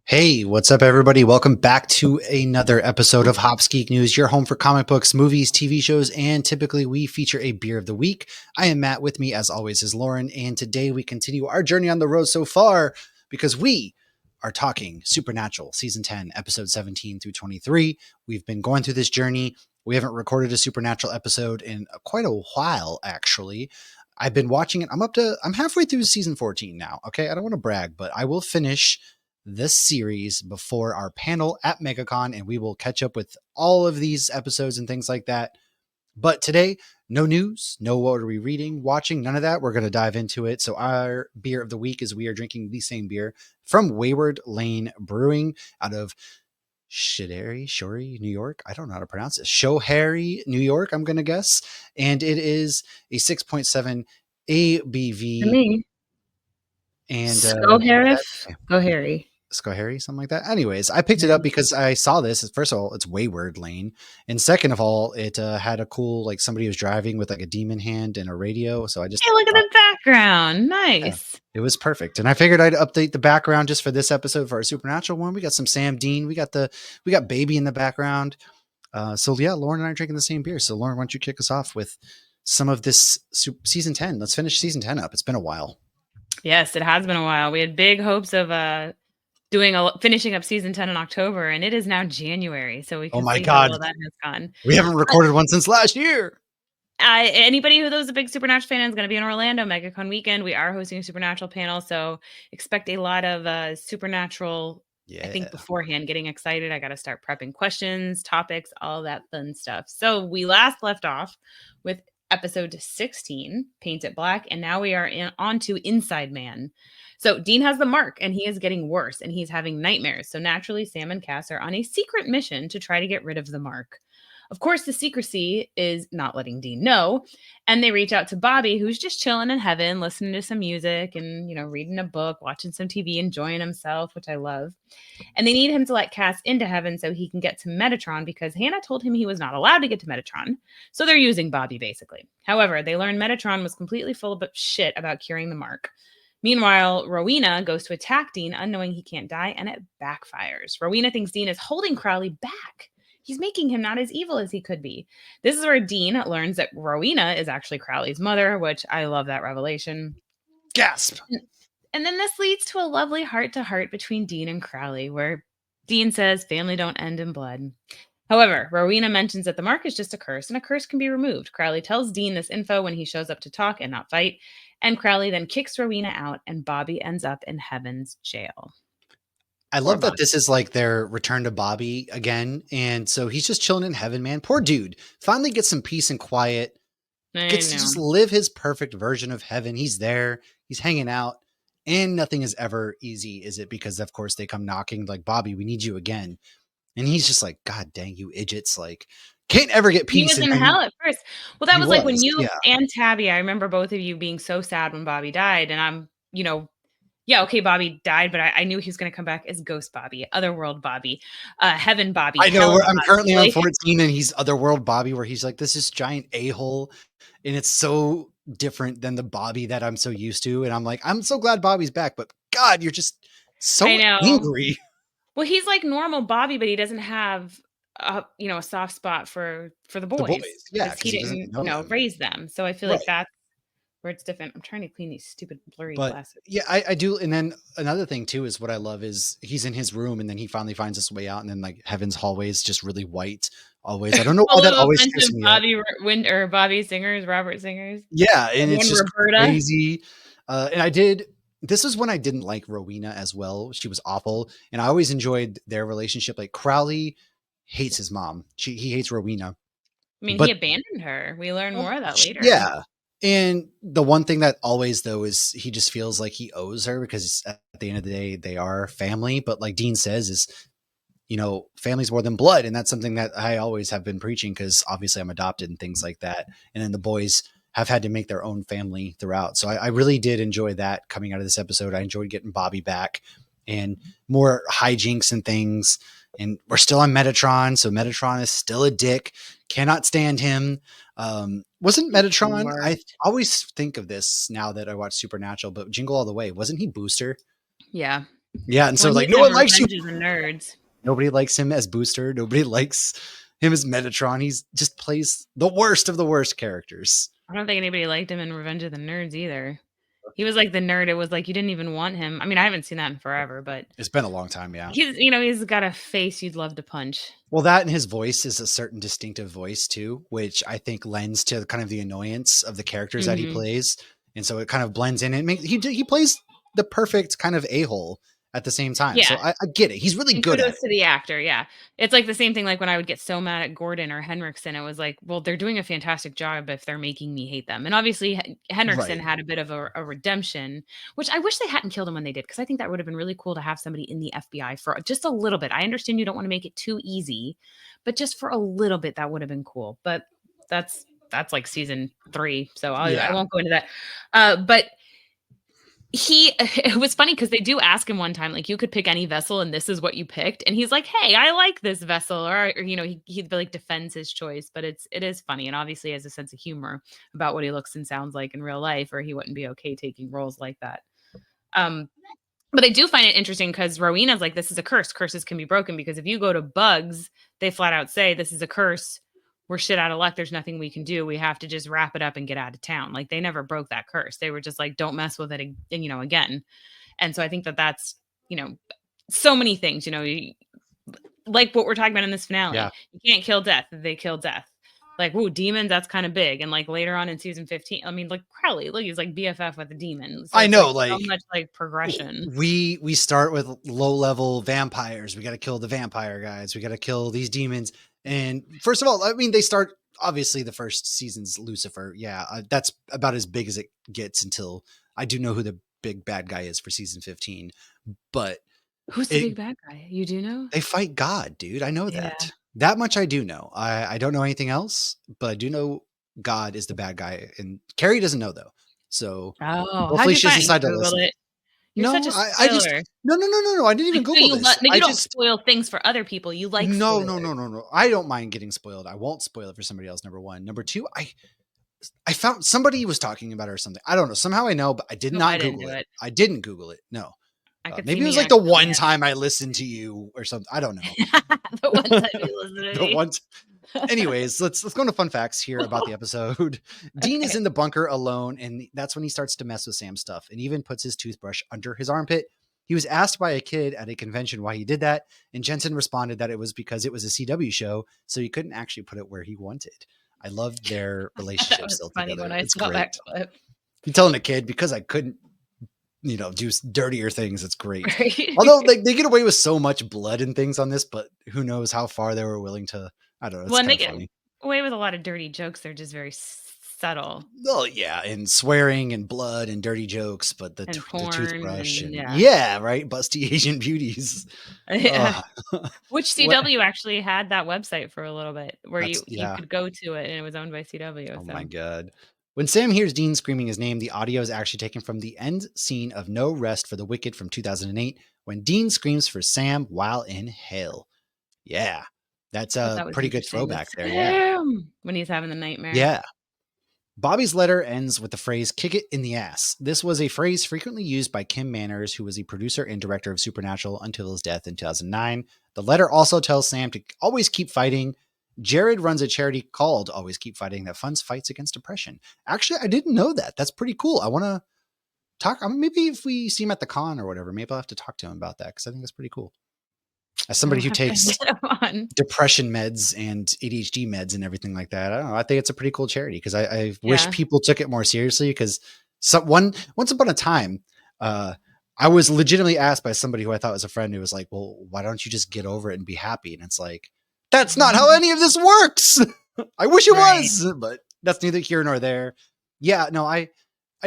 Hey, what's up, everybody? Welcome back to another episode of Hopsgeeknews, your home for comic books, movies, TV shows, and typically we feature a beer of the week. I am Matt. With me, as always, is Lauren, and today we continue our journey on the road so far because we are talking Supernatural, Season 10, Episode 17 through 23. We've been going through this journey. We haven't recorded a Supernatural episode in quite a while, actually. I've been watching it. I'm halfway through Season 14 now, okay? I don't want to brag, but I will finish this series before our panel at MegaCon, and we will catch up with all of these episodes and things like that. But today, no news, no what are we reading, watching, none of that. We're going to dive into it. So our beer of the week is we are drinking the same beer from Wayward Lane Brewing out of Shorey, New York. I don't know how to pronounce it. Schoharie, New York, I'm going to guess. And it is a 6.7 ABV. To me. And Go Harry. Schoharie, something like that. Anyways, I picked it up because I saw this. First of all, it's Wayward Lane, and second of all, it had a cool, like, somebody was driving with like a demon hand and a radio. So I just Hey, look at the background. Nice. Yeah, it was perfect, and I figured I'd update the background just for this episode for our Supernatural one. We got some Sam Dean. We got Baby in the background. So yeah, Lauren and I are drinking the same beer. So Lauren, why don't you kick us off with some of this season 10? Let's finish season 10 up. It's been a while. Yes, it has been a while. We had big hopes of finishing up season 10 in October, and it is now January, so we can see how well that has gone. We haven't recorded one since last year. Anybody who's a big Supernatural fan is going to be in Orlando, MegaCon weekend. We are hosting a Supernatural panel, so expect a lot of Supernatural. Yeah. I think beforehand, getting excited. I got to start prepping questions, topics, all that fun stuff. So we last left off with episode 16, Paint It Black, and now we are on to Inside Man. So Dean has the mark, and he is getting worse, and he's having nightmares. So naturally, Sam and Cass are on a secret mission to try to get rid of the mark. Of course, the secrecy is not letting Dean know, and they reach out to Bobby, who's just chilling in heaven, listening to some music and, reading a book, watching some TV, enjoying himself, which I love. And they need him to let Cass into heaven so he can get to Metatron because Hannah told him he was not allowed to get to Metatron. So they're using Bobby, basically. However, they learn Metatron was completely full of shit about curing the mark. Meanwhile, Rowena goes to attack Dean, unknowing he can't die, and it backfires. Rowena thinks Dean is holding Crowley back. He's making him not as evil as he could be. This is where Dean learns that Rowena is actually Crowley's mother, which I love that revelation. Gasp! And then this leads to a lovely heart-to-heart between Dean and Crowley, where Dean says family don't end in blood. However, Rowena mentions that the mark is just a curse, and a curse can be removed. Crowley tells Dean this info when he shows up to talk and not fight, and Crowley then kicks Rowena out, and Bobby ends up in Heaven's jail. I love that this is like their return to Bobby again. And so he's just chilling in heaven, man. Poor dude. Finally gets some peace and quiet. Gets to just live his perfect version of heaven. He's there. He's hanging out. And nothing is ever easy, is it? Because, of course, they come knocking like, Bobby, we need you again. And he's just like, God dang, you idiots. Like, can't ever get peace. He was in hell at first. Well, that was like when you and Tabby, I remember both of you being so sad when Bobby died. And I'm, yeah, okay, Bobby died, but I knew he was going to come back as Ghost Bobby, Otherworld Bobby, Heaven Bobby. I know. I'm currently on 14, and he's Otherworld Bobby, where he's like, this is giant a-hole, and it's so different than the Bobby that I'm so used to. And I'm like, I'm so glad Bobby's back, but God, you're just so angry. Well, he's like normal Bobby, but he doesn't have a soft spot for the boys. Yeah, he didn't raise them. So I feel like that's where it's different. I'm trying to clean these stupid blurry glasses. Yeah, I do. And then another thing too is what I love is he's in his room and then he finally finds his way out, and then like Heaven's hallway is just really white always. I don't know why that always scares me. Bobby singers, Robert singers. Yeah, and it's just crazy. And this is when I didn't like Rowena as well. She was awful, and I always enjoyed their relationship. Like Crowley hates his mom. He hates Rowena. I mean, he abandoned her. We learn more of that later. Yeah. And the one thing that always, though, is he just feels like he owes her because at the end of the day, they are family. But like Dean says is, family's more than blood. And that's something that I always have been preaching because obviously I'm adopted and things like that. And then the boys have had to make their own family throughout. So I really did enjoy that coming out of this episode. I enjoyed getting Bobby back and more hijinks and things. And we're still on Metatron. So Metatron is still a dick. Cannot stand him. Wasn't Metatron? I always think of this now that I watch Supernatural, but Jingle All the Way, wasn't he Booster? Yeah. Yeah, and so When like he's no in one likes you. Revenge of the Nerds. Nobody likes him as Booster. Nobody likes him as Metatron. He's just plays the worst of the worst characters. I don't think anybody liked him in Revenge of the Nerds either. He was like the nerd. It was like you didn't even want him. I mean, I haven't seen that in forever, but It's been a long time, yeah. he's got a face you'd love to punch. Well, that and his voice is a certain distinctive voice too, which I think lends to kind of the annoyance of the characters that he Mhm. plays, and so it kind of blends in. He plays the perfect kind of a-hole at the same time. So Yeah. I get it. He's really And good at kudos it. to the actor, yeah. It's like the same thing, like, when I would get so mad at Gordon or Henriksen, it was like, well, they're doing a fantastic job if they're making me hate them, and obviously, Henriksen Right. had a bit of a redemption, which I wish they hadn't killed him when they did, because I think that would have been really cool to have somebody in the FBI for just a little bit. I understand you don't wanna make it too easy, but just for a little bit, that would have been cool, but that's like season 3, so I Yeah. won't go into that. But it was funny because they do ask him one time, like, "You could pick any vessel, and this is what you picked," and he's like, "Hey, I like this vessel," or, he like, defends his choice, but it is funny, and obviously has a sense of humor about what he looks and sounds like in real life, or he wouldn't be okay taking roles like that. Um, but I do find it interesting because Rowena's like, "This is a curse. Curses can be broken," because if you go to Bugs, they flat out say, "This is a curse. We're shit out of luck. There's nothing we can do. We have to just wrap it up and get out of town." Like, they never broke that curse. They were just like, "Don't mess with it again." And so I think that that's, you know, so many things, like what we're talking about in this finale. Yeah. You can't kill death. They kill death. Like, ooh, demons, that's kind of big. And like later on in season 15, I mean, like Crowley, look, he's like BFF with the demon. So I it's know, like so like much like progression. we start with low level vampires. We got to kill the vampire guys. We got to kill these demons. And first of all, I mean, they start obviously the first season's Lucifer. Yeah, that's about as big as it gets until I do know who the big bad guy is for season 15. But Who's the it big bad guy? You do know? they fight God, dude. I know Yeah. that. That much I do know. I don't know anything else, but I do know God is the bad guy. And Carrie doesn't know though. So Oh, how'd hopefully you she's find? You decided to Googled listen. it. You're such No, a I just spoiler. no. I didn't Like, even so Google this. you I don't just spoil things for other people. You like no, spoilers. no, no, no, no. I don't mind getting spoiled. I won't spoil it for somebody else. Number one. Number two, I found somebody was talking about it or something. I don't know. Somehow I know, but I did Nope, I not didn't Google do it. it. I didn't Google it. No. I could see Maybe it was me like the accidentally one time I listened to you or something. I don't know. the one time you listen to The me. one. Anyways, let's go into fun facts here about the episode. Dean is Okay. in the bunker alone, and that's when he starts to mess with Sam's stuff and even puts his toothbrush under his armpit. He was asked by a kid at a convention why he did that, and Jensen responded that it was because it was a CW show, so he couldn't actually put it where he wanted. I loved their That relationship was still funny when together. I It's saw that great. clip. You telling a kid because I couldn't, do dirtier things. It's great. Right? Although they get away with so much blood and things on this, but who knows how far they were willing to. I don't know. It's Well, and kind they of get funny. away with a lot of dirty jokes. They're just very subtle, Oh yeah, and swearing and blood and dirty jokes, but and the porn, toothbrush and and yeah. yeah, right, busty Asian beauties. Yeah. Oh, Which what? CW actually had that website for a little bit where That's you yeah. could go to it, and it was owned by CW, Oh my so god. When Sam hears Dean screaming his name, the audio is actually taken from the end scene of No Rest for the Wicked from 2008, when Dean screams for Sam while in hell. Yeah, that's I thought a that was pretty good interesting. The throwback there. Yeah, Sam when he's having the nightmare. yeah. Bobby's letter ends with the phrase "kick it in the ass." This was a phrase frequently used by Kim Manners, who was a producer and director of Supernatural until his death in 2009. The letter also tells Sam to always keep fighting. Jared runs a charity called Always Keep Fighting that funds fights against depression. Actually, I didn't know that. That's pretty cool. I want to talk. Maybe if we see him at the con or whatever, maybe I'll have to talk to him about that because I think that's pretty cool. As somebody I'll who have to takes get him on. depression meds and ADHD meds and everything like that. I don't know. I think it's a pretty cool charity because I wish Yeah. people took it more seriously because once upon a time, I was legitimately asked by somebody who I thought was a friend who was like, well, why don't you just get over it and be happy? And it's like, that's not how any of this works. I wish it Right. was, but that's neither here nor there. Yeah, no, I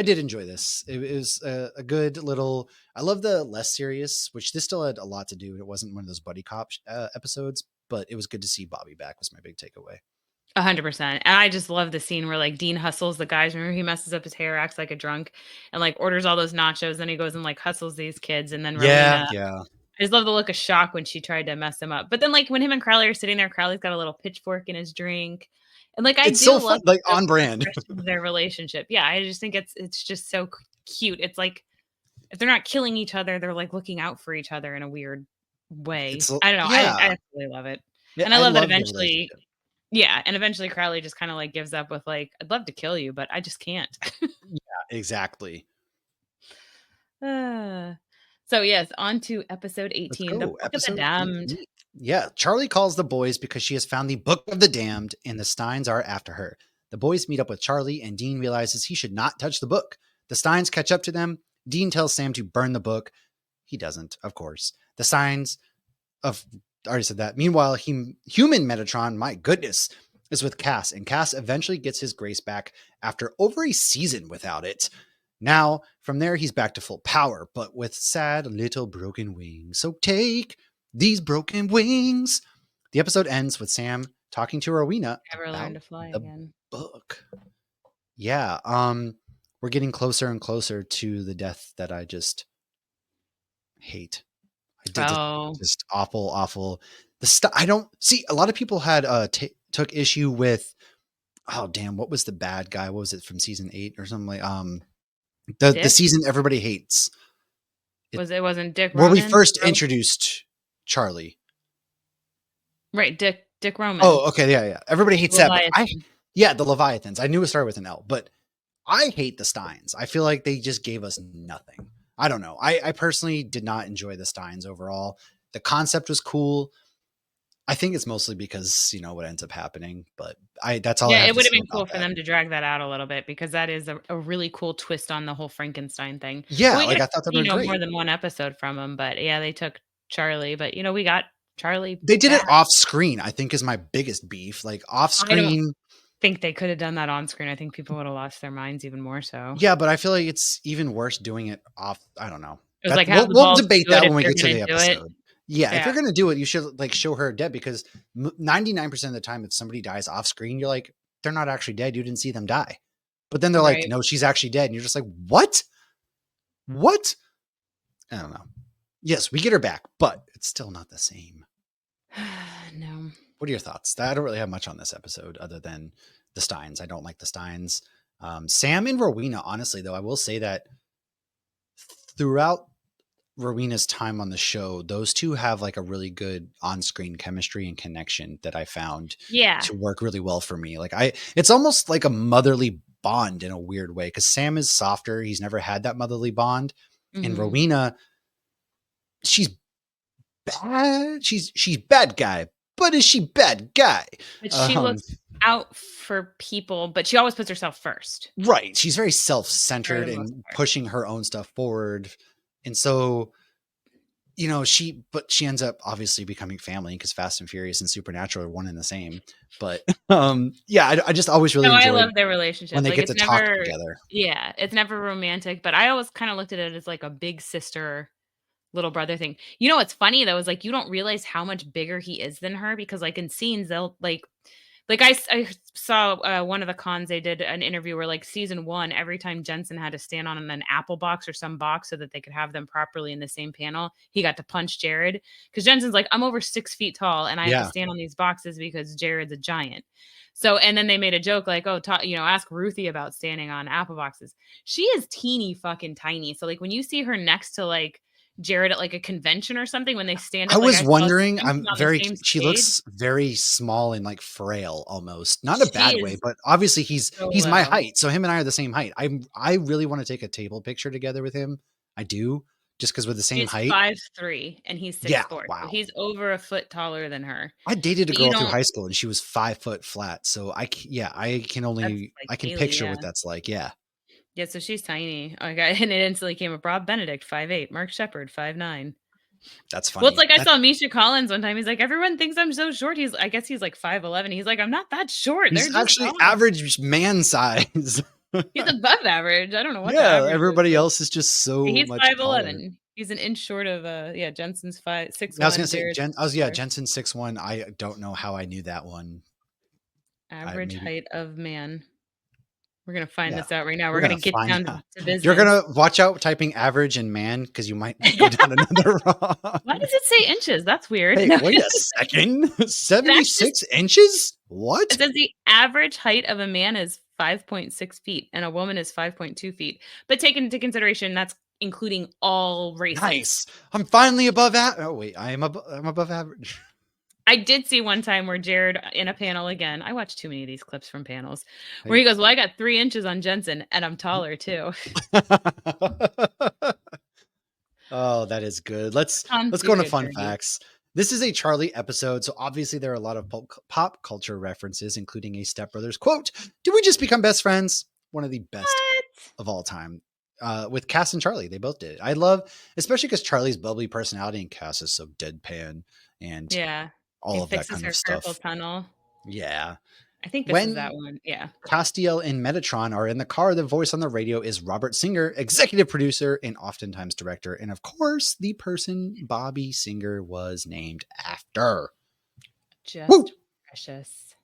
did enjoy this. It was a good little. I love the less serious, which this still had a lot to do. It wasn't one of those buddy cop episodes, but it was good to see Bobby back. Was my big takeaway. 100%. And I just love the scene where like Dean hustles the guys. Remember, he messes up his hair, acts like a drunk, and like orders all those nachos. Then he goes and like hustles these kids. And then Yeah, Rowena, yeah. I just love the look of shock when she tried to mess him up. But then, like, when him and Crowley are sitting there, Crowley's got a little pitchfork in his drink. And like I It's do so love fun, like the on brand. progression of their relationship. Yeah, I just think it's just so cute. It's like if they're not killing each other, they're like looking out for each other in a weird way. It's I don't know. I yeah. absolutely love it. Yeah, And I I love that love the eventually relationship. yeah, and eventually Crowley just kinda like gives up with like, "I'd love to kill you, but I just can't." Yeah, exactly. Uh, so yes, on to episode Let's 18, The go. Book of the Episode Damned. 18. Yeah, Charlie calls the boys because she has found the Book of the Damned and the Steins are after her. The boys meet up with Charlie and Dean realizes he should not touch the book. The Steins catch up to them. Dean tells Sam to burn the book. He doesn't, of course. The Steins of I already said that. Meanwhile, human Metatron, my goodness, is with Cass, and Cass eventually gets his grace back after over a season without it. Now, from there, he's back to full power, but with sad little broken wings. So take these broken wings. The episode ends with Sam talking to Rowena Never learned about to fly the again. book. Yeah, we're getting closer and closer to the death that I just hate. I did Oh, just awful, awful. I don't see a lot of people had took issue with. Oh damn! What was the bad guy? What was it from season 8 or something like? The Dick? season everybody hates. It wasn't Dick Where we Roman? first introduced Charlie. Right, Dick Roman. Oh, okay, yeah, yeah. Everybody hates that, but Leviathan. yeah, the Leviathans. I knew it started with an L, but I hate the Steins. I feel like they just gave us nothing. I don't know. I personally did not enjoy the Steins overall. The concept was cool. I think it's mostly because what ends up happening, but that's all I Yeah, have it to would have say been about cool for that. them to drag that out a little bit because that is a really cool twist on the whole Frankenstein thing. But Yeah, we like get, I thought that were more great. than one episode from them, but yeah, they took Charlie, but we got Charlie They did it back. off screen, I think is my biggest beef. Like off I don't screen. think they could have done that on screen. I think people would have lost their minds even more so. Yeah, but I feel like it's even worse doing it off. I don't know. It was That like have the we'll balls to debate do it that if when we they're get to gonna the do it. episode. Yeah, if Yeah, you're gonna do it, you should like show her dead because 99% of the time, if somebody dies off screen, you're like, they're not actually dead. You didn't see them die. But then they're like, right. no, she's actually dead, and you're just like, what? What? I don't know. Yes, we get her back, but it's still not the same. No. What are your thoughts? I don't really have much on this episode other than the Steins. I don't like the Steins. Sam and Rowena, honestly, though, I will say that throughout Rowena's time on the show, those two have like a really good on-screen chemistry and connection that I found Yeah. to work really well for me. It's almost like a motherly bond in a weird way because Sam is softer. He's never had that motherly bond. And Mhm. Rowena, she's bad. She's bad guy, but is she bad guy? But she Um, looks out for people, but she always puts herself first right. She's very for the self-centered most and part. pushing her own stuff forward. And so, she ends up obviously becoming family because Fast and Furious and Supernatural are one and the same. But yeah, I just always really No, I enjoyed love their when relationship. they Like, get it's to talk never together. yeah, it's never romantic, but I always kinda looked at it as like a big sister, little brother thing. You know what's funny though is like you don't realize how much bigger he is than her because like in scenes they'll like I saw one of the cons they did an interview where like season 1 every time Jensen had to stand on an apple box or some box so that they could have them properly in the same panel, he got to punch Jared because Jensen's like I'm over 6 feet tall and I have to Yeah, stand on these boxes because Jared's a giant. So and then they made a joke like, oh, ask Ruthie about standing on apple boxes. She is teeny fucking tiny. So like when you see her next to like Jared at like a convention or something when they stand I up, like was I saw wondering. something on the same She stage. looks very small and like frail, almost not in a She bad way, is but obviously so he's my little. height, so him and I are the same height. I really want to take a table picture together with him. I do, just because we're the same She's height. 5'3" and he's Yeah, 6'4", so wow. he's over a foot taller than her. I dated a But you girl through don't high school and she was 5 foot flat. So that's like I can Haley, picture yeah. what that's like. Yeah. Yeah, so she's tiny. Oh my god, and it instantly came up Rob Benedict, 5'8", Mark Sheppard, 5'9". That's Well, it's funny. like I saw Misha Collins one time, he's like, "Everyone thinks I'm so short." I guess he's like 5'11". He's like, "I'm not that short, they're He's just actually tall." average man size. He's above average. I don't know what the Yeah. average is, Everybody but else is just so he's much taller. 5'11". He's an inch short of, yeah, Jensen's I was 6'1", gonna say Jared's Yeah, 6'4". Jensen 6'1". I don't know how I knew that one. I Average maybe height of man. We're gonna find Yeah. this out right now. We're We're gonna gonna get find down out. to You're business. gonna watch out typing average and man because you might go down another wrong. Why does it say inches? That's weird. Hey, No, wait a second. it actually 76 inches? it What? says the average height of a man is 5.6 feet and a woman is 5.2 feet. But take into consideration that's including all races. Nice. I'm finally above average. Oh wait, I'm above average. I did see one time where Jared in a panel again. I watched too many of these clips from panels where he goes, "Well, I got 3 inches on Jensen, and I'm taller too." Oh, that is good. Let's go into fun facts. This is a Charlie episode, so obviously there are a lot of pop culture references, including a Step Brothers quote. "Did we just become best friends?" One of the best of all time. With Cass and Charlie, they both did. I love, especially because Charlie's bubbly personality and Cass is so deadpan and all of that kind of stuff. Carpal tunnel. Yeah. I think this is that one. Yeah. Castiel and Metatron are in the car. The voice on the radio is Robert Singer, executive producer and oftentimes director. And of course, the person Bobby Singer was named after. Just precious.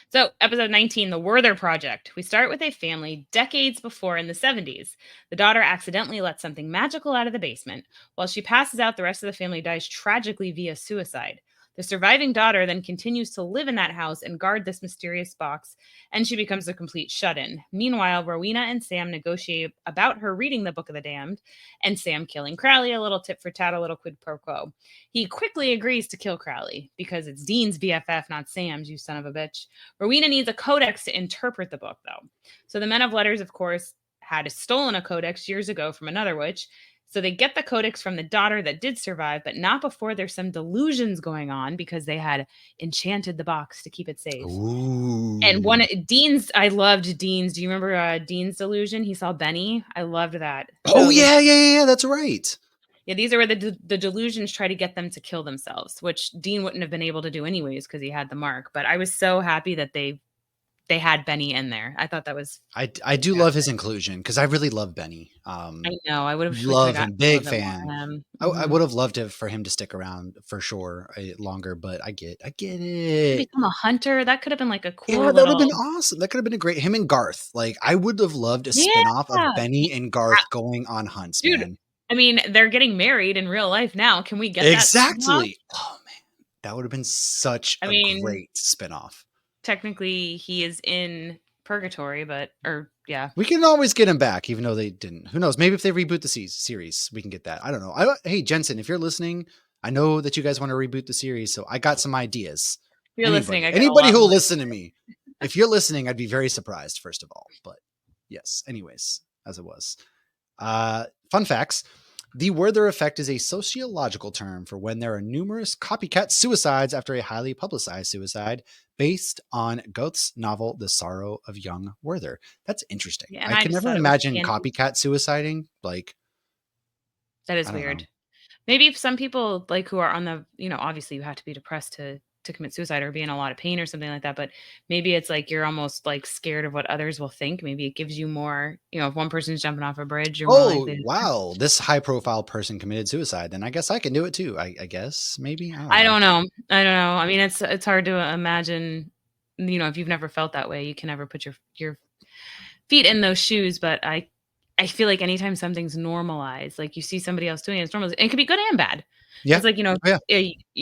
So, episode 19, The Werther Project. We start with a family decades before in the 70s. The daughter accidentally lets something magical out of the basement. While she passes out, the rest of the family dies tragically via suicide. The surviving daughter then continues to live in that house and guard this mysterious box, and she becomes a complete shut-in. Meanwhile, Rowena and Sam negotiate about her reading the Book of the Damned, and Sam killing Crowley, a little tit for tat, a little quid pro quo. He quickly agrees to kill Crowley, because it's Dean's BFF, not Sam's, you son of a bitch. Rowena needs a codex to interpret the book, though. So the Men of Letters, of course, had stolen a codex years ago from another witch. So they get the codex from the daughter that did survive, but not before there's some delusions going on because they had enchanted the box to keep it safe. Ooh. And I loved Dean's. Do you remember Dean's delusion? He saw Benny. I loved that. Oh, yeah. That's right. Yeah, these are where the delusions try to get them to kill themselves, which Dean wouldn't have been able to do anyways because he had the mark. But I was so happy that they had Benny in there. I thought that was I do love his inclusion because I really love Benny. I know. I would have love him, big fan. Mm-hmm. I would have loved for him to stick around for sure longer, but I get it. Become a hunter. That could have been like a cool. Yeah, that would have been awesome. That could have been a great him and Garth. Like I would have loved a spinoff of Benny and Garth going on hunts, dude. Man. I mean, they're getting married in real life now. Can we get exactly? Oh man, that would have been such a great spinoff. Technically, he is in purgatory, yeah. We can always get him back, even though they didn't. Who knows? Maybe if they reboot the series, we can get that. I don't know. Hey, Jensen, if you're listening, I know that you guys want to reboot the series, so I got some ideas. If you're listening, anybody who will listen to me. If you're listening, I'd be very surprised, first of all. But yes, anyways, as it was. Fun facts. The Werther effect is a sociological term for when there are numerous copycat suicides after a highly publicized suicide based on Goethe's novel, The Sorrow of Young Werther. That's interesting. Yeah, I can never imagine copycat suiciding. Like, that is weird. Maybe some people like who are on the, obviously you have to be depressed to commit suicide or be in a lot of pain or something like that. But maybe it's like you're almost like scared of what others will think. Maybe it gives you more, if one person's jumping off a bridge, you're more likely to wow, this high profile person committed suicide, then I guess I can do it too. I guess maybe. I don't know. I mean, it's hard to imagine, if you've never felt that way, you can never put your feet in those shoes. But I feel like anytime something's normalized, like you see somebody else doing it, it's normal. It can be good and bad. Yeah. It's like,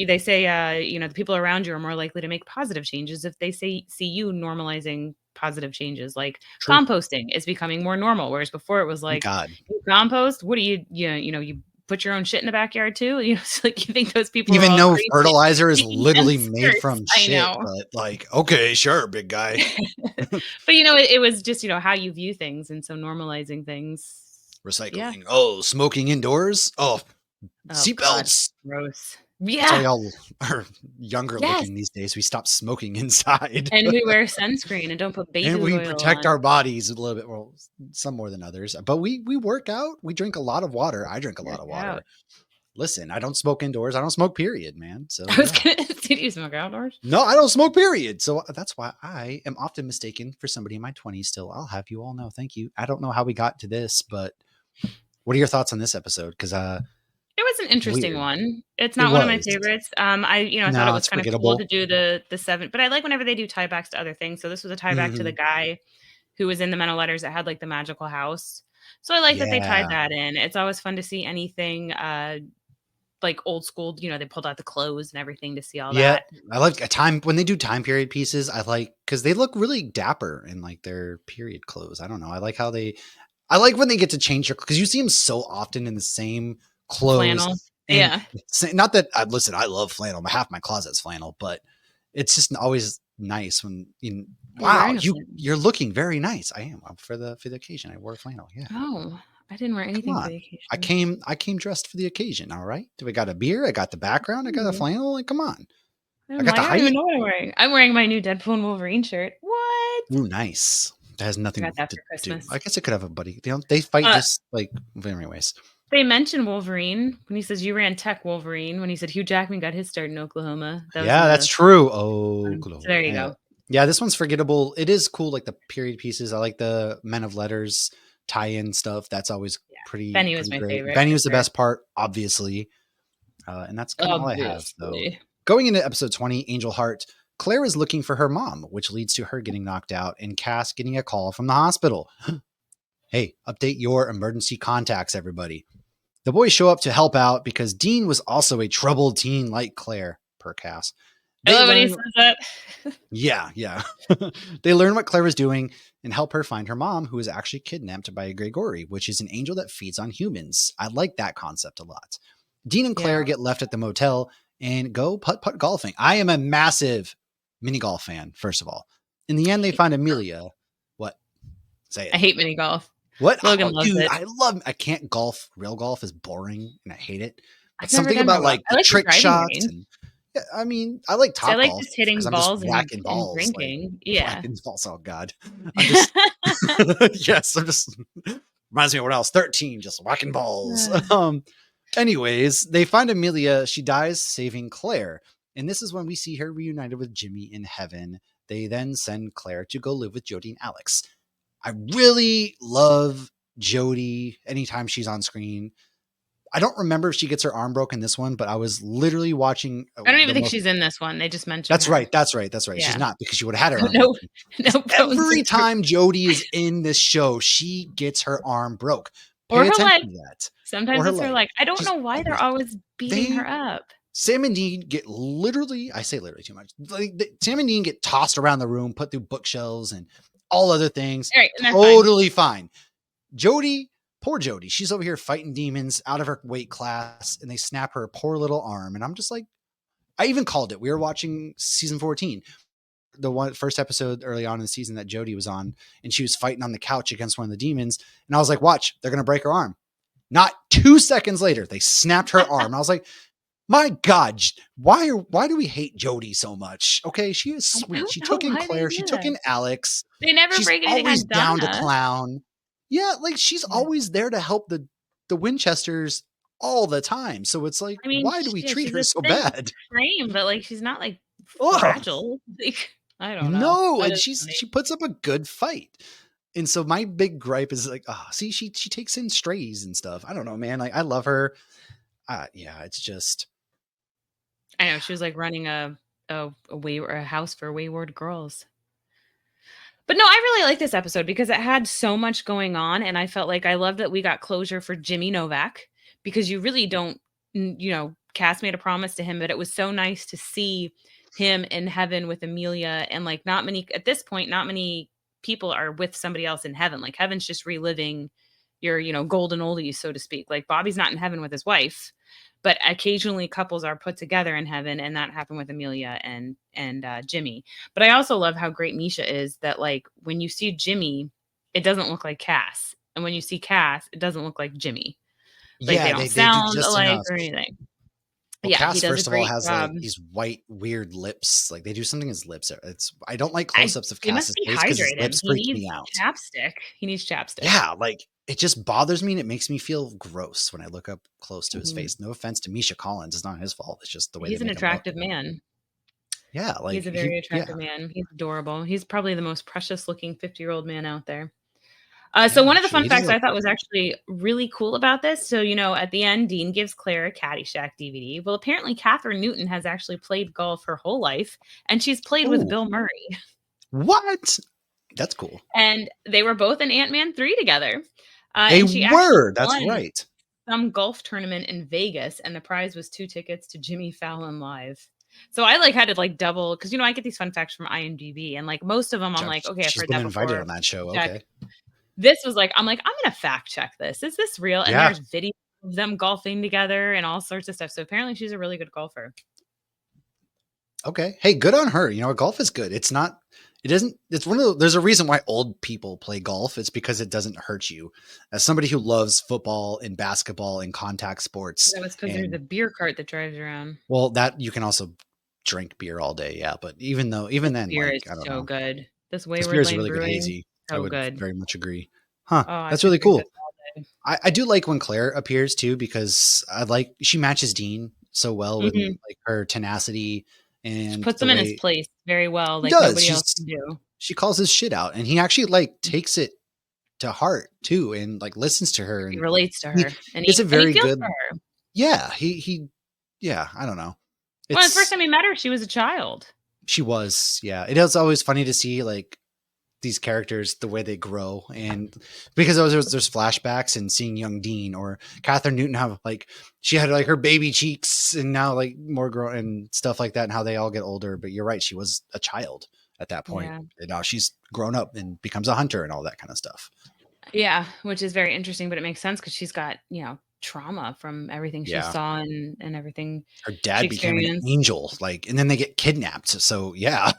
they say, the people around you are more likely to make positive changes if they see you normalizing positive changes. Like composting is becoming more normal. Whereas before it was like, you compost, what do you put your own shit in the backyard too? It's like, you think those people even know fertilizer is literally made from shit, but like, okay, sure, big guy. But it was just, how you view things. And so normalizing things. Recycling. Yeah. Oh, smoking indoors. Oh, seatbelts. Gross. Yeah. That's why y'all are younger looking these days. We stop smoking inside. And we wear sunscreen and don't put baby oil on. And we protect our bodies a little bit. Well, some more than others. But we work out. We drink a lot of water. I drink a lot of water. Listen, I don't smoke indoors. I don't smoke, period, man. So I was gonna say, do you smoke outdoors? No, I don't smoke, period. So that's why I am often mistaken for somebody in my 20s still. I'll have you all know. Thank you. I don't know how we got to this, but what are your thoughts on this episode? Because it was an interesting one. It's not one of my favorites. I thought it was kind of cool to do the 7, but I like whenever they do tiebacks to other things. So this was a tieback to the guy who was in the Men of Letters that had like the magical house. So I like that they tied that in. It's always fun to see anything like old school, they pulled out the clothes and everything to see all that. I like a time when they do time period pieces. I like because they look really dapper in like their period clothes. I don't know. I like how they I like when they get to change their, because you see them so often in the same clothes. Flannel. And Yeah. not that listen, I love flannel. Half my closet's flannel, but it's just always nice when You're wow, wearing a flannel. you're looking very nice. I am for the occasion. I wore flannel. Yeah. Oh, I didn't wear Come anything for on. the occasion. I came dressed for the occasion. All right. Do we got a beer? I got the background. I got a Ooh, flannel. Like, come on. I I'm got the like, I don't even height. know what I'm wearing. I'm wearing my new Deadpool and Wolverine shirt. What? Ooh, nice. That has I got nothing that to for do. Christmas. I guess it could have a buddy. They fight Uh, just like, anyways. they mentioned Wolverine when he says you ran tech Wolverine. When he said Hugh Jackman got his start in Oklahoma. That was in Yeah, that's the true. Oh, so there you yeah. go. Yeah, this one's forgettable. It is cool, like the period pieces. I like the Men of Letters tie-in stuff. That's always Yeah. pretty Benny was my great. favorite Benny for was the sure. best part, obviously. And that's kind of all I have, though. Obviously. Going into episode 20, Angel Heart, Claire is looking for her mom, which leads to her getting knocked out and Cass getting a call from the hospital. Hey, update your emergency contacts, everybody. The boys show up to help out because Dean was also a troubled teen like Claire, per Cass. I They love when he learn, says that. yeah. They learn what Claire was doing and help her find her mom, who is actually kidnapped by a Gregory, which is an angel that feeds on humans. I like that concept a lot. Dean and Claire Yeah. get left at the motel and go putt-putt golfing. I am a massive mini golf fan, first of all. In the end, they find Amelia. What? Say I it. hate mini golf. What? Logan Oh, loves dude, it. I can't golf. Real golf is boring and I hate it. But I've never something done real about golf. like I the like the trick driving shots range. and yeah, I mean, I like So I top like golf just because hitting I'm just balls whacking and balls, like drinking. Yeah. whacking balls. Oh God, I'm just yes, I'm just reminds me of what else? 13, just whacking balls. Anyways, they find Amelia. She dies saving Claire, and this is when we see her reunited with Jimmy in heaven. They then send Claire to go live with Jody and Alex. I really love Jody anytime she's on screen. I don't remember if she gets her arm broken this one, but I was literally watching I don't even the think most. she's in this one. They just mention That's her. right. That's right. That's right. She's Yeah. not because she would have had her arm No, broken. no bone Every surgery. time Jody is in this show, she gets her arm broke. Or Pay her leg. attention to that. Sometimes Or her it's her leg. leg. I don't She's know why they're always always beating her they up. Sam and Dean get literally, I say literally too much. Sam and Dean get tossed around the room, put through bookshelves and all other things. All right, and they're Totally fine. Jody, poor Jody, she's over here fighting demons out of her weight class, and they snap her poor little arm. And I'm just like, I even called it. We were watching season 14, the first episode early on in the season that Jody was on, and she was fighting on the couch against one of the demons. And I was like, watch, they're going to break her arm. Not 2 seconds later, they snapped her arm. And I was like, my God, why do we hate Jody so much? Okay, she is I sweet. don't She know took in why they Claire. She do took that. in Alex. They never She's break anything always on down to Donna. clown. Yeah, like she's Yeah. always there to help the Winchesters all the time. So it's like, I mean, why do we treat she's her a so thin bad? frame, but like she's not like Ugh. fragile. Like I don't know. No, That and is funny. she puts up a good fight. And so my big gripe is like, oh, see, she takes in strays and stuff. I don't know, man. Like I love her. Yeah, it's just I know she was like running a house for wayward girls. But no, I really like this episode because it had so much going on, and I felt like I love that we got closure for Jimmy Novak because you really don't, Cass made a promise to him, but it was so nice to see him in heaven with Amelia, and like not many at this point, not many people are with somebody else in heaven. Like heaven's just reliving your, golden oldies, so to speak. Like Bobby's not in heaven with his wife, but occasionally couples are put together in heaven, and that happened with Amelia and Jimmy. But I also love how great Misha is that like when you see Jimmy, it doesn't look like Cass, and when you see Cass, it doesn't look like Jimmy. Like they yeah, don't they do sound just alike enough. or anything. Well, Yeah, he Cass, does a first of all, great has job. like these white, weird lips. Like they do something his lips are. I don't like I close-ups of He must Cass's be face because his hydrated. lips He freak needs me out. chapstick. He needs chapstick. Yeah, like it just bothers me and it makes me feel gross when I look up close to his Mhm. face. No offense to Misha Collins, it's not his fault. It's just the way they He's an make him look. attractive man. Yeah, like He's a very attractive man. He's adorable. He's probably the most precious looking 50-year-old man out there. So yeah, one of the actually, fun he does facts I look thought good. was actually really cool about this. So, at the end, Dean gives Claire a Caddyshack DVD. Well, apparently Catherine Newton has actually played golf her whole life, and she's played with Oh, Bill Murray. what? That's cool. And they were both in Ant-Man 3 together. They And she actually were. That's won right. some golf tournament in Vegas, and the prize was 2 tickets to Jimmy Fallon Live. So I like had to like double because I get these fun facts from IMDb, and like most of them I'm like, okay, I've She's heard been that invited before. on that show. Check. Okay. This was like, I'm like, "I'm gonna fact check this. Is this real?" And Yeah. there's video of them golfing together and all sorts of stuff. So apparently she's a really good golfer. Okay. Hey, good on her. You know, golf is good. It's not, it isn't, it's one of the, there's a reason why old people play golf. It's because it doesn't hurt you. As somebody who loves football and basketball and contact sports, That was because there's a and beer cart that drives around. well, that you can also drink beer all day. Yeah. But even This then, beer like, is I don't so know. good. This This beer Wayward is a Lane really good Brewing, hazy. I so would good. very much agree. Huh. Oh, I That's could really drink this cool. all day. I do like when Claire appears too, because I like, she matches Dean so well with Mhm. like her tenacity She and puts the him in his way place very well, he like does. nobody else can do. She calls his shit out, and he actually like takes it to heart too, and like listens to her, He and relates to he her, and it's a he very feels for good, her. yeah, yeah, I don't know. Well, the first It's time he met her, she was a child. she was, yeah. It is always funny to see like these characters, the way they grow, and because there's flashbacks and seeing young Dean or Catherine Newton, how like she had like her baby cheeks and now like more grown and stuff like that, and how they all get older. But you're right, she was a child at that point, Yeah. and now she's grown up and becomes a hunter and all that kind of stuff. Yeah, which is very interesting, but it makes sense because 'cause she's got, trauma from everything she Yeah, saw and everything her she dad became an experienced. angel, like, and then they get kidnapped. So yeah,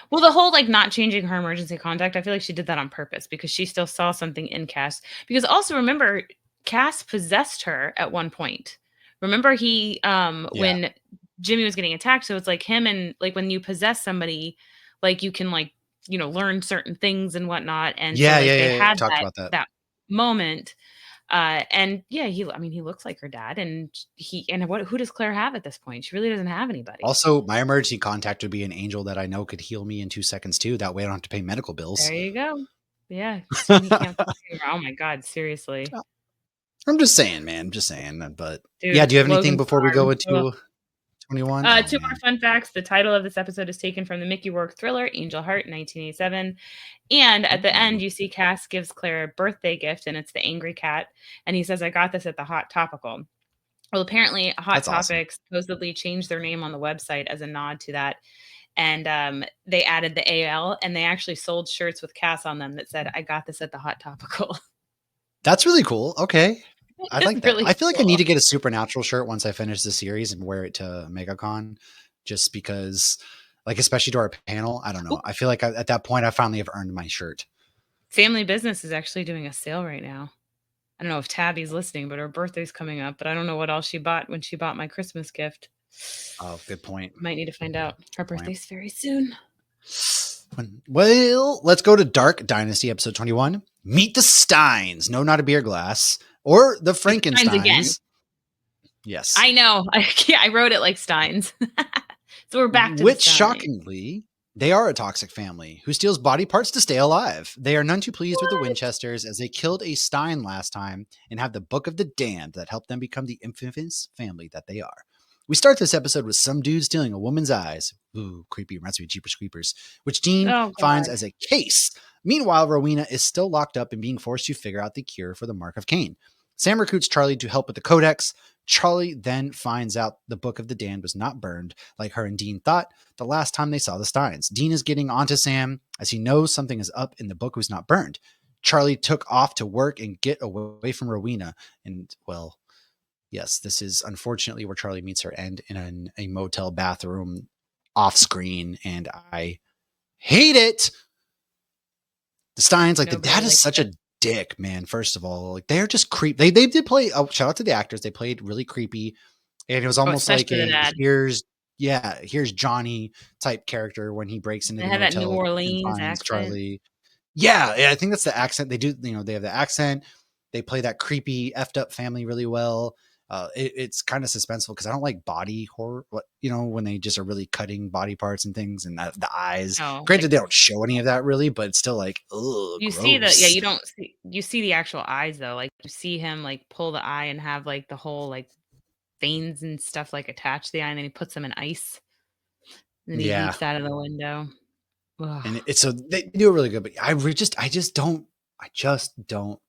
Well, the whole, like, not changing her emergency contact, I feel like she did that on purpose because she still saw something in Cass. Because also remember, Cass possessed her at one point. Remember yeah, when Jimmy was getting attacked, so it's like him and like, when you possess somebody, like, you can, like, learn certain things and whatnot, and so, yeah, like, yeah, they yeah. We had talked that about that. that moment, and yeah, I mean, he looks like her dad, and who does Claire have at this point? She really doesn't have anybody. Also, my emergency contact would be an angel that I know could heal me in 2 seconds too. That way, I don't have to pay medical bills. There you go. Yeah, just when you can't fly anymore. Oh my god, seriously. I'm just saying, man. I'm just saying. But yeah, Dude, do you have anything Logan's before we go farm. Ugh. into 21? Oh 2 more man. fun facts. The title of this episode is taken from the Mickey Rourke thriller Angel Heart, 1987. And at the Ooh, end, you see Cass gives Claire a birthday gift, and it's the angry cat. And he says, "I got this at the Hot Topical." Well, apparently, Hot that's awesome. Topic supposedly changed their name on the website as a nod to that. And they added the AL, and they actually sold shirts with Cass on them that said, "I got this at the Hot Topical." That's really cool. Okay. I It's like that. really I feel like I need cool. to get a Supernatural shirt once I finish the series and wear it to MegaCon, just because, like, especially to our panel. I don't know. I feel like at that point, I finally have earned my shirt. Family Business is actually doing a sale right now. I don't know if Tabby's listening, but her birthday's coming up, but I don't know what else she bought when she bought my Christmas gift. Oh, good point. Might need to find out. Her Good point. birthday's very soon. Well, let's go to Dark Dynasty episode 21. Meet the Steins. No, not a beer glass. Or the Like Steins again. Frankensteins. Yes. I know. I wrote it like Steins. So we're back to the Which, Steins. shockingly, they are a toxic family who steals body parts to stay alive. They are none too pleased with the What? Winchesters as they killed a Stein last time and have the Book of the Damned that helped them become the infamous family that they are. We start this episode with some dude stealing a woman's eyes. Ooh, creepy. Reminds me of Jeepers Creepers. Which Dean Oh finds god. as a case. Meanwhile, Rowena is still locked up and being forced to figure out the cure for the Mark of Cain. Sam recruits Charlie to help with the Codex. Charlie then finds out the Book of the Damned was not burned, like her and Dean thought the last time they saw the Steins. Dean is getting onto Sam as he knows something is up and the book was not burned. Charlie took off to work and get away from Rowena. And, well, yes, this is unfortunately where Charlie meets her end in a motel bathroom off screen. And I hate it. The Steins, like the Nobody dad is likes such it. a dick, man. First of all, like they're just creep. They did play. Oh, shout out to the actors. They played really creepy, and it was Oh, almost like especially the a dad. here's Johnny type character when he breaks into They the had that New motel and Orleans finds accent. Charlie. Yeah, I think that's the accent they do. They have the accent. They play that creepy effed up family really well. It's kind of suspenseful because I don't like body horror. What when they just are really cutting body parts and things and the eyes. Oh, Granted, like they don't show any of that really, but it's still like, ugh, you see gross. you don't see you see the actual eyes though. Like you see him like pull the eye and have like the whole like veins and stuff like attach to the eye, and then he puts them in ice, and then he Yeah, leaps out of the window. Ugh. and it's so they do it really good, but I just don't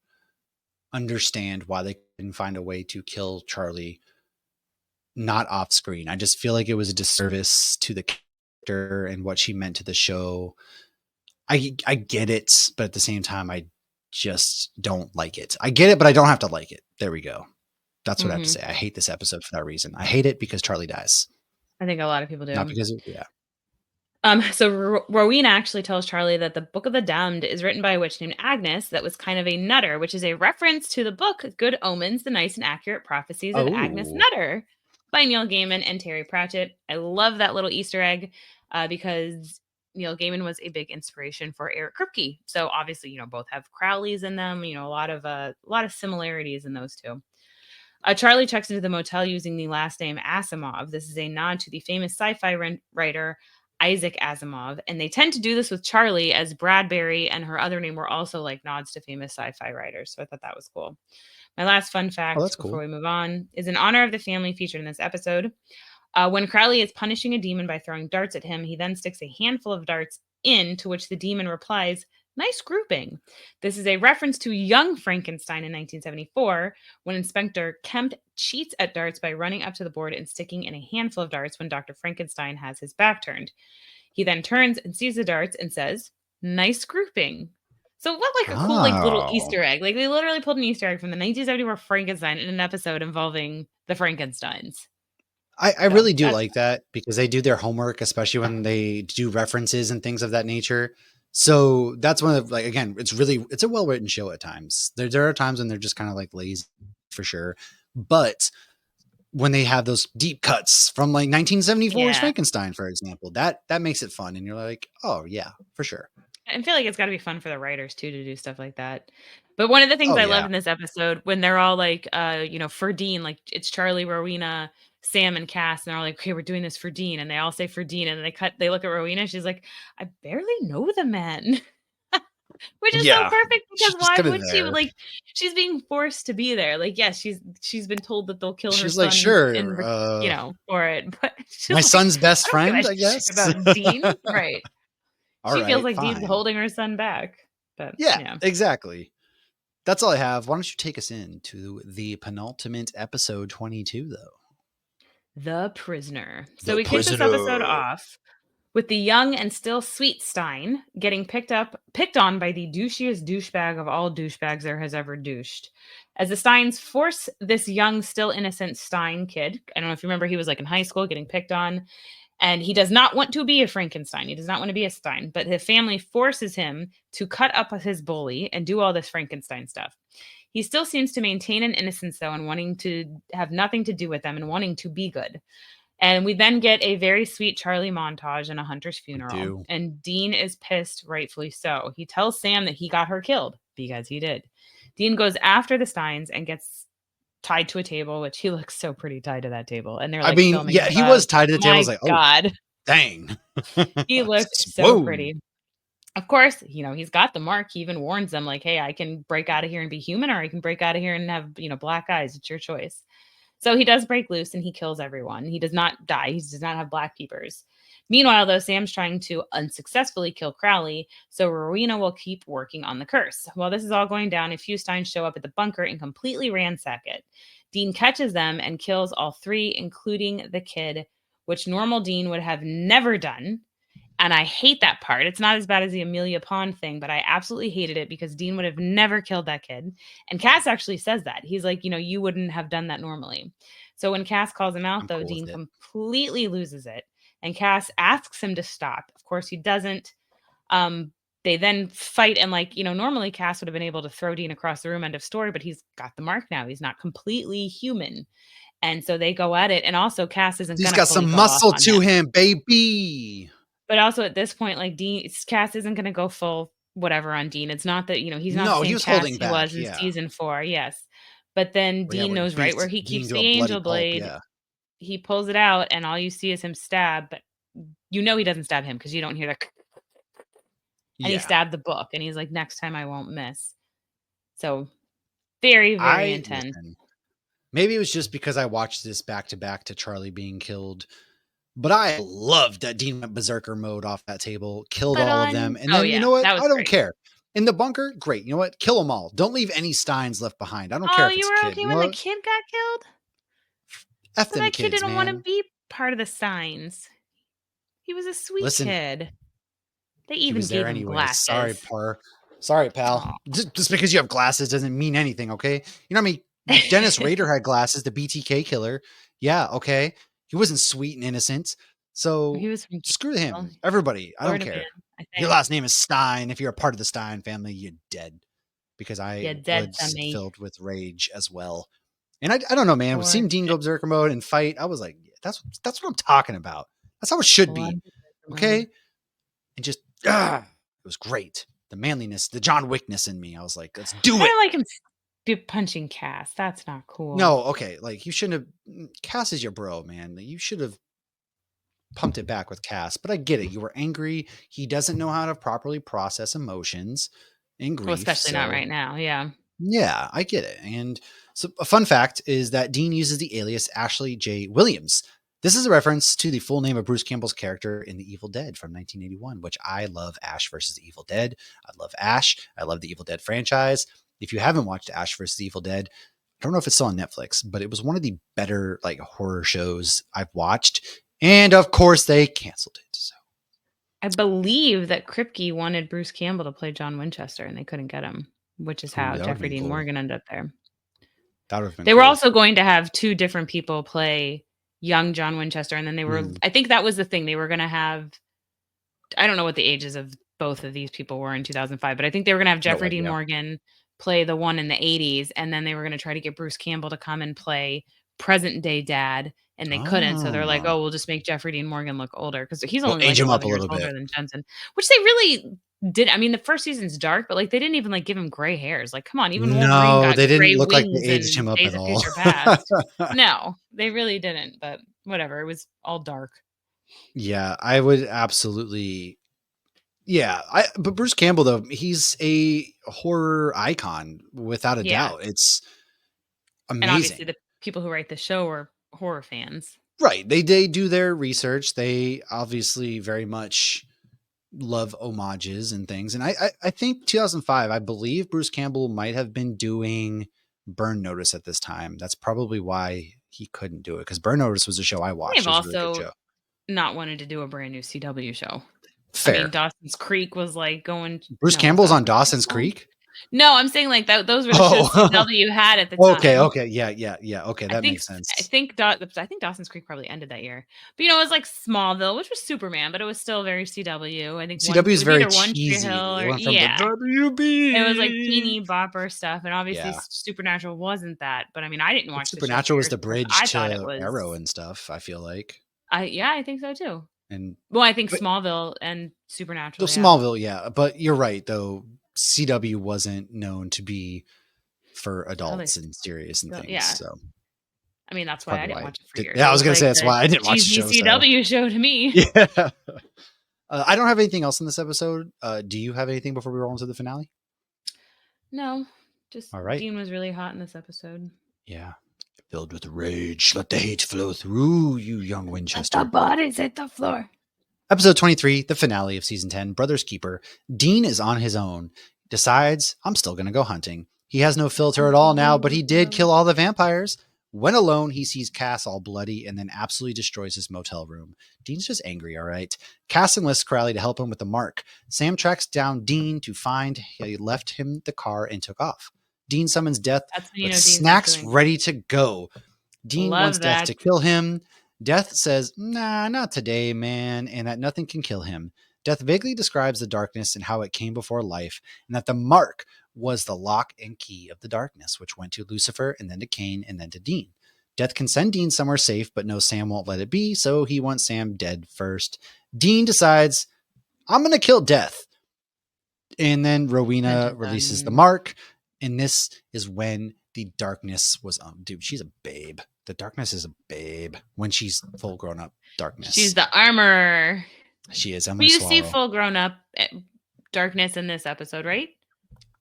understand why they couldn't find a way to kill Charlie not off screen. I just feel like it was a disservice to the character and what she meant to the show. I get it, but at the same time, just don't like it. I get it, but I don't have to like it. There we go. That's what I have to Mhm. say. I hate this episode for that reason. I hate it because Charlie dies, I think a lot of people not do. because of, yeah. So Rowena actually tells Charlie that the Book of the Damned is written by a witch named Agnes that was kind of a nutter, which is a reference to the book Good Omens, the Nice and Accurate Prophecies of Agnes Oh, Nutter by Neil Gaiman and Terry Pratchett. I love that little Easter egg because Neil Gaiman was a big inspiration for Eric Kripke. So obviously, both have Crowleys in them. A lot of similarities in those two. Charlie checks into the motel using the last name Asimov. This is a nod to the famous sci-fi writer Isaac Asimov, and they tend to do this with Charlie, as Bradbury and her other name were also like nods to famous sci-fi writers. So I thought that was cool. My last fun oh, fact that's before cool. we move on is in honor of the family featured in this episode. When Crowley is punishing a demon by throwing darts at him, he then sticks a handful of darts in, to which the demon replies, "Nice grouping." This is a reference to Young Frankenstein in 1974, when Inspector Kemp cheats at darts by running up to the board and sticking in a handful of darts when Dr. Frankenstein has his back turned. He then turns and sees the darts and says, "Nice grouping." So what like a cool like little Oh, Easter egg. Like they literally pulled an Easter egg from the 1974 Frankenstein in an episode involving the Frankensteins. I So really do that's like that because they do their homework, especially when they do references and things of that nature. So that's one of, like, again, it's a well written show at times. There are times when they're just kind of like lazy for sure, but when they have those deep cuts from like 1974's yeah. Frankenstein, for example, that makes it fun, and you're like, oh yeah, for sure. I feel like it's gotta be fun for the writers too to do stuff like that. But one of the things Oh I loved yeah, in this episode when they're all like, for Dean, like it's Charlie, Rowena, Sam, and Cass, and they're all like, "Okay, we're doing this for Dean," and they all say for Dean, and they look at Rowena, she's like, "I barely know the men." Which is so yeah. perfect because She's just why kind of would she? there. Like, she's being forced to be there. Like, yes, she's been told that they'll kill her She's like, son sure, for it, but she's my like, son's best "I don't give a friend, I shit guess. about Dean." Right. All She feels right, like Dean's fine. holding her son back. But Yeah, yeah. exactly. That's all I have. Why don't you take us into the penultimate episode 22, though? The Prisoner. So The we kick this episode prisoner. off with the young and still sweet Stein getting picked on by the douchiest douchebag of all douchebags there has ever douched. As the Steins force this young, still innocent Stein kid, I don't know if you remember, he was like in high school getting picked on, and he does not want to be a Frankenstein. He does not want to be a Stein, but his family forces him to cut up his bully and do all this Frankenstein stuff. He still seems to maintain an innocence, though, and wanting to have nothing to do with them and wanting to be good. And we then get a very sweet Charlie montage in a hunter's We funeral. do. And Dean is pissed, rightfully so. He tells Sam that he got her killed because he did. Dean goes after the Steins and gets tied to a table, which he looks so pretty tied to that table. And they're I like mean, filming yeah, he above. was tied to the table. I was My like, oh, God. dang. He looked so Whoa. pretty. Of course, he's got the mark. He even warns them, like, hey, I can break out of here and be human, or I can break out of here and have, black eyes. It's your choice. So he does break loose and he kills everyone. He does not die. He does not have black peepers. Meanwhile, though, Sam's trying to unsuccessfully kill Crowley, so Rowena will keep working on the curse. While this is all going down, a few Steins show up at the bunker and completely ransack it. Dean catches them and kills all three, including the kid, which normal Dean would have never done. And I hate that part. It's not as bad as the Amelia Pond thing, but I absolutely hated it because Dean would have never killed that kid. And Cass actually says that. He's like, you wouldn't have done that normally. So when Cass calls him out, I'm though, cool Dean with it. completely loses it. And Cass asks him to stop. Of course, he doesn't. They then fight, and normally Cass would have been able to throw Dean across the room, end of story, but he's got the mark now. He's not completely human. And so they go at it. And also Cass isn't He's gonna got fully some go off muscle on to him. him, baby. But also at this point, like Cass isn't gonna go full whatever on Dean. It's not that, he's not the No, he same was Cass holding he was back. in Yeah. season 4, yes. But then Yeah, Dean where he knows right beats where he Dean keeps to a the bloody angel pulp. blade. Yeah. He pulls it out, and all you see is him stab, but he doesn't stab him because you don't hear the and he Yeah. stabbed the book, and he's like, "Next time I won't miss." So very, very I intense. listen. Maybe it was just because I watched this back to back to Charlie being killed. But I loved that Dean went berserker mode off that table, killed But all of them. And oh then, you yeah, know what? that was I don't great. care. In the bunker, great. You know what? Kill them all. Don't leave any Steins left behind. I don't care Oh, if you it's a were kid. okay You know when the what? kid got killed? F But them that kid kids, didn't wanna man. be part of the signs. He was a sweet Listen, kid. They he even was there gave him anyways. Sorry, glasses. par. Sorry, pal. Aw. Just because you have glasses doesn't mean anything, okay? You know what I mean? Dennis Rader had glasses, the BTK killer. Yeah, okay. He wasn't sweet and innocent. He So was from screw Gainesville, him. Everybody, I don't Florida man, care. I Your think. last name is Stein. If you're a part of the Stein family, you're dead. Because I "You're dead to was me." filled with rage as well. And I don't know, man. Poor Seeing Dean go Chick berserker mode and fight, I was like, yeah, that's what I'm talking about. That's how it should be. Blood mode. Okay? And just it was great. The manliness, the John Wickness in me. I was like, let's I do it. don't like him be punching Cass, that's not cool. No, okay. Like you shouldn't have Cass is your bro, man. You should have pumped it back with Cass. But I get it. You were angry. He doesn't know how to properly process emotions and Well, grief. especially not So right now, yeah. yeah, I get it. And so a fun fact is that Dean uses the alias Ashley J. Williams. This is a reference to the full name of Bruce Campbell's character in The Evil Dead from 1981, which I love. Ash versus the Evil Dead. I love Ash. I love the Evil Dead franchise. If you haven't watched Ash versus the Evil Dead, I don't know if it's still on Netflix, but it was one of the better like horror shows I've watched. And of course, they canceled it. So I believe that Kripke wanted Bruce Campbell to play John Winchester, and they couldn't get him, which is ooh, how that would have Jeffrey been Dean cool. Morgan ended up there. That would have been They were cool. also going to have 2 different people play young John Winchester, and then they were Mm. I think that was the thing, they were gonna have I don't know what the ages of both of these people were in 2005, but I think they were gonna have No Jeffrey Dean idea. Morgan play the one in the '80s, and then they were gonna try to get Bruce Campbell to come and play present day dad, and they couldn't, so they're like, Oh, "Oh, we'll just make Jeffrey Dean Morgan look older," because he's we'll only, age like, him up a 11 years little older bit. than Jensen, which they really did I mean, the first season's dark, but, like, they didn't even, like, give him gray hairs, like, come on, even Wolverine No, got they didn't gray look like they wings aged in him up Days at of all. Future Past. No, they really didn't, but whatever, it was all dark. Yeah, I would absolutely. Yeah, but Bruce Campbell though, he's a horror icon without a Yeah. doubt. It's And obviously amazing. the people who write the show are horror fans. Right. They do their research. They obviously very much love homages and things. And I think 2005, I believe Bruce Campbell might have been doing Burn Notice at this time. That's probably why he couldn't do it, because Burn Notice was a show I watched. They've It was a really good also show. not wanted to do a brand new CW show. I mean, Fair. Dawson's Creek was like going Bruce no, was Campbell's on Dawson's Creek Dawson's still? Creek. No, I'm saying like that those were the shows Oh, CW had at the okay. time. Okay. Yeah. Yeah. Yeah. Okay. I That think makes I sense. think Daw I think Dawson's Creek probably ended that year. But, you know, it was like Smallville, which was Superman, but it was still very CW. I think CW it is was very either One Tree cheesy. Hill It or went from the yeah. It was like WB. teeny bopper stuff, and obviously Yeah. Supernatural wasn't that, but I mean, I didn't But watch the show for Supernatural was years the because bridge I thought it to was Arrow and stuff, I feel like. yeah, I think so too. And Well, I think but Smallville and though Supernatural, yeah. Smallville, yeah. But you're right, though. CW wasn't known to be for Oh, they adults and serious and still things. yeah. So I mean, that's why I probably didn't why. watch it for years. Yeah, It I was was gonna like say that's the why I didn't watch the cheesy show. So CW show to me. yeah. I don't have anything else in this episode. Do you have anything before we roll into the finale? No, just All right. Dean was really hot in this episode. Yeah. Filled with rage. Let the hate flow through you, young Winchester. Let the bodies hit the floor. Episode 23, the finale of season 10, Brother's Keeper. Dean is on his own. Decides, I'm still going to go hunting. He has no filter at all now, but he did kill all the vampires. When alone, he sees Cass all bloody and then absolutely destroys his motel room. Dean's just angry, all right? Cass enlists Crowley to help him with the mark. Sam tracks down Dean to find he left him the car and took off. Dean summons Death That's when you with know Dean's snacks doing. ready to go. Dean wants Love Death that. to kill him. Death says, nah, not today, man, and that nothing can kill him. Death vaguely describes the darkness and how it came before life, and that the mark was the lock and key of the darkness, which went to Lucifer and then to Cain and then to Dean. Death can send Dean somewhere safe, but no, Sam won't let it be, so he wants Sam dead first. Dean decides, I'm going to kill Death. And then Rowena releases the mark, and this is when the darkness was dude, she's a babe. The darkness is a babe when she's full grown up darkness. She's the armor. She is. Well, you see full grown up darkness in this episode, right?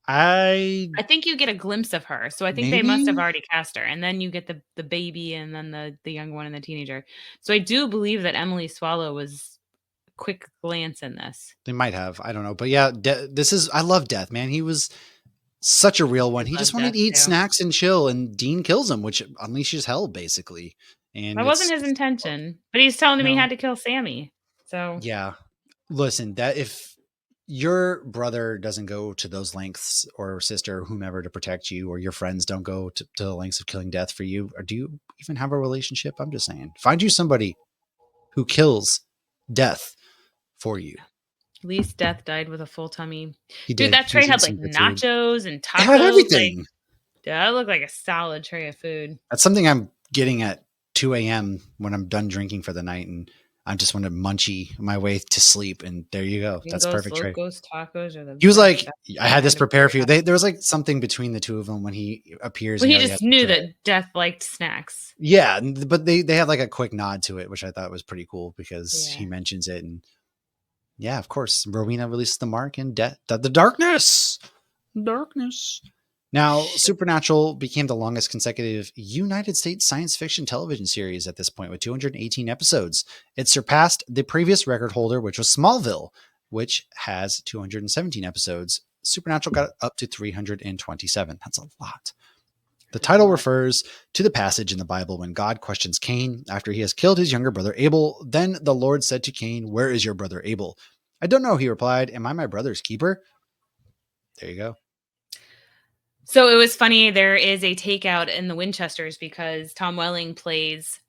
I think you get a glimpse of her. So I think they must have already cast her. And then you get the baby and then the young one and the teenager. So I do believe that Emily Swallow was a quick glance in this. They might have. I don't know. But yeah, I love Death, man. He was such a real one. He just wanted to eat snacks and chill, and Dean kills him, which unleashes hell, basically. And that wasn't his intention. But he's telling him he had to kill Sammy. So yeah. Listen, that if your brother doesn't go to those lengths, or sister, or whomever, to protect you, or your friends don't go to the lengths of killing death for you, or do you even have a relationship? I'm just saying, find you somebody who kills death for you. At least Death died with a full tummy. He Dude, did. that He tray was had eating like some good food. nachos and It had tacos. Like, everything. that looked like a solid tray of food. That's something I'm getting at 2 a.m. when I'm done drinking for the night, and I just want to munchie my way to sleep. And there you go. That's Gringos perfect tray. Locos tacos are the He was like, best I had this kind of prepared for you. food. There was like something between the two of them when he appears, Well, and he he already just has the knew tray. that Death liked snacks. Yeah, but they have like a quick nod to it, which I thought was pretty cool because Yeah. he mentions it. And yeah, of course, Rowena releases the mark, and the darkness. Now, Supernatural became the longest consecutive United States science fiction television series at this point, with 218 episodes. It surpassed the previous record holder, which was Smallville, which has 217 episodes. Supernatural got up to 327. That's a lot. The title refers to the passage in the Bible when God questions Cain after he has killed his younger brother Abel. Then the Lord said to Cain, "Where is your brother Abel?" "I don't know," he replied. "Am I my brother's keeper?" There you go. So it was funny. There is a takeout in the Winchesters because Tom Welling plays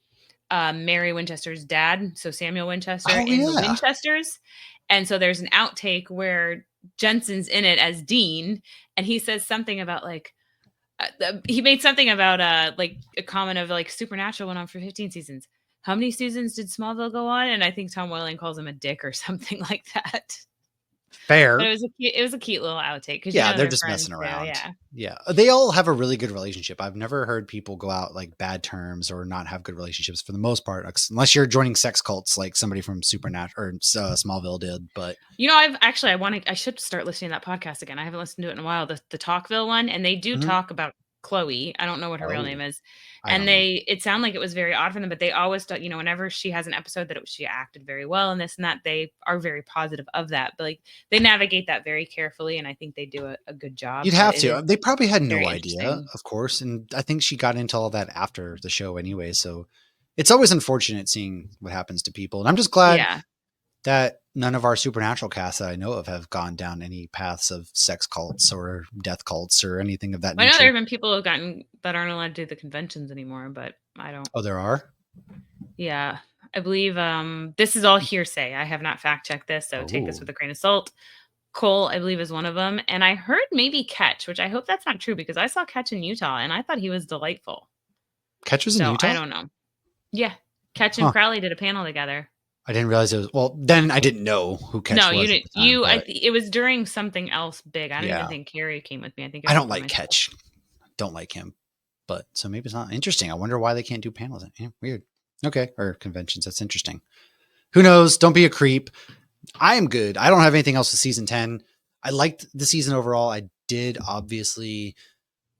Mary Winchester's dad, so Samuel Winchester Oh, in the yeah. Winchesters. And so there's an outtake where Jensen's in it as Dean, and he says something about like he made something about like a comment of like Supernatural went on for 15 seasons. How many seasons did Smallville go on? And I think Tom Welling calls him a dick or something like that. But Fair. it was a cute little outtake because you Yeah, know they're they're just friends messing too. around. Yeah. Yeah, they all have a really good relationship. I've never heard people go out like bad terms or not have good relationships for the most part, unless you're joining sex cults like somebody from Supernatural or Smallville did. But You know, I should start listening to that podcast again. I haven't listened to it in a while, the Talkville one, and they do Mhm. talk about Chloe. I don't know what her real name Oh, is. I And don't either. it sounded like it was very odd for them, but they always, you know, whenever she has an episode that she acted very well and this and that, they are very positive of that. But like they navigate that very carefully, and I think they do a good job. You'd But have it to. is They probably had no very idea, interesting. of course, and I think she got into all that after the show anyway. So it's always unfortunate seeing what happens to people, and I'm just glad Yeah. that none of our Supernatural casts that I know of have gone down any paths of sex cults or death cults or anything of that I know there nature. have been people who've gotten that aren't allowed to do the conventions anymore, but I don't. Oh, there are? Yeah. I believe this is all hearsay. I have not fact checked this, so take this Oh, with a grain of salt. Cole, I believe, is one of them. And I heard maybe Catch, which I hope that's not true because I saw Catch in Utah and I thought he was delightful. Catch was in So I Utah? don't know. Yeah. Catch and Huh. Crowley did a panel together. I didn't realize it was. Well, then I didn't know who Catch No, you was at didn't. the time, but It was during something else big. I don't even yeah, think Carrie came with me. I think it I was don't just by like myself. Catch. Don't like him. But so maybe it's not interesting. I wonder why they can't do panels. Yeah, weird. Okay. Or conventions. That's interesting. Who knows? Don't be a creep. I am good. I don't have anything else with season 10. I liked the season overall. I did obviously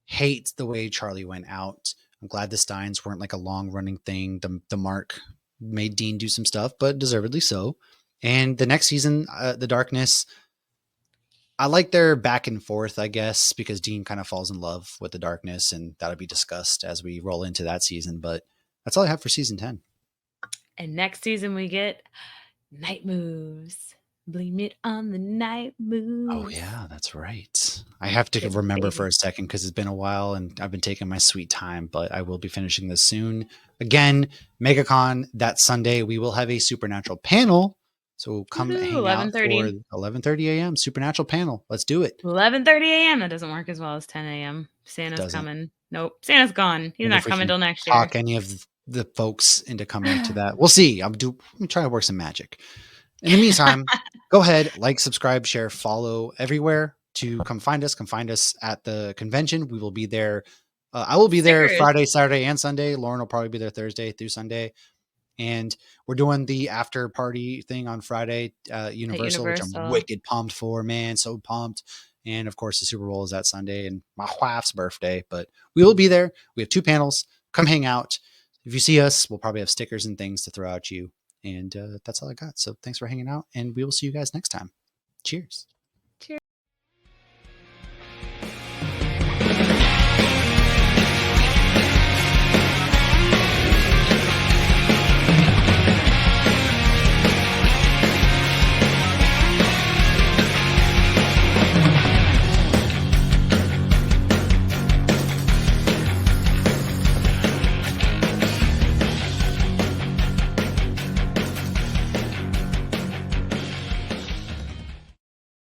hate the way Charlie went out. I'm glad the Steins weren't like a long running thing. The Mark made Dean do some stuff, but deservedly so. And the next season, The Darkness, I like their back and forth, I guess, because Dean kind of falls in love with the darkness, and that'll be discussed as we roll into that season. But that's all I have for season 10. And next season we get Night Moves. Blame it on the night Oh, moves. yeah, that's right. I have to Yes, remember for baby. a second because it's been a while and I've been taking my sweet time, but I will be finishing this soon. Again, MegaCon that Sunday, we will have a Supernatural panel. So come Woohoo, hang out for 11:30. 11:30 a.m. Supernatural panel. Let's do it. 11:30 a.m. That doesn't work as well as 10 a.m. It Santa's doesn't. coming. Nope. Santa's gone. He's Wonder not if we coming can till next year. talk any of the folks into coming to that. We'll see. I'm trying to work some magic. In the meantime, go ahead, like, subscribe, share, follow everywhere to come find us. Come find us at the convention. We will be there. I will be there Stickers Friday, Saturday, and Sunday. Lauren will probably be there Thursday through Sunday. And we're doing the after party thing on Friday, at Universal, which I'm Universal. wicked pumped for, man. So pumped. And of course, the Super Bowl is that Sunday and my wife's birthday. But we will be there. We have 2 panels. Come hang out. If you see us, we'll probably have stickers and things to throw at you. And that's all I got. So thanks for hanging out. And we will see you guys next time. Cheers.